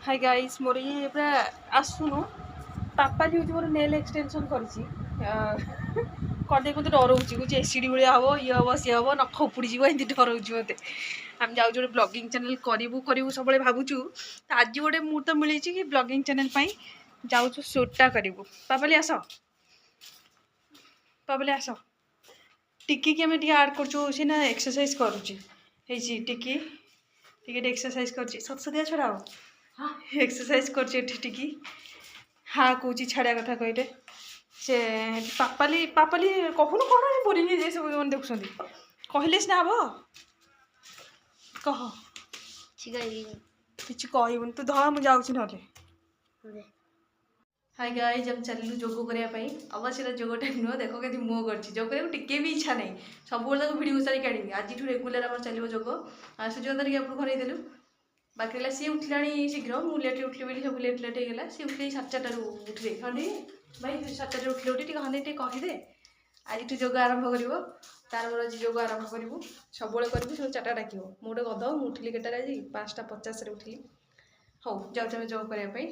hi guys मोर ये पूरा आसुनु पापा जी मोर नेल एक्सटेंशन करदे मत डरौची कुछ एसीडी भाया हम ये हम सी हम नख उपुड़ी एमती डरौची मत आम जाऊँ गोटे ब्लॉगिंग चैनल करूँ सब भावुँ आज गोटे मुहूर्त मिली कि ब्लॉगिंग चैनल जाऊँ शूटा करूँ पापाली आस पापाली आस टिकी की आम आड कर एक्सरसाइज करुच्ची टिकी टिके एक्सरसाइज कर सतसदिया छड़ा एक्सरसाइज करटी हाँ कौच छाड़ा कथा कहले से पापाली पापाली कहून कौन बोरिंग हो जाए सब मैंने देखुं कहले सीना हम कह कि कहबुन तू ध मुझे जाऊँ ना हाय गाइस जब चलू जोग करने अवश्य जोग टाइम नुह देख के मुँह कर जोग टिके भी इच्छा नहीं सब भिड सारिक आनी आज रेगुलर आम चलो जोग सूर्यवंदन के आप घर देलु बाकी रहा सी उठला शीघ्र मुझे लेट उठली बोली सब लेट लेट होगा सी उठले 4:30 उठे हाँ भाई 4:30 उठले उठे हाँ कहीदे आज जोग आरंभ कर तार मोर आज जोग आरंभ करूँ सब करूँ सब 4टा डाक मोटे गध मुझे उठिली केटार आज 5:50 उठिली हौ जाऊँ जोग करने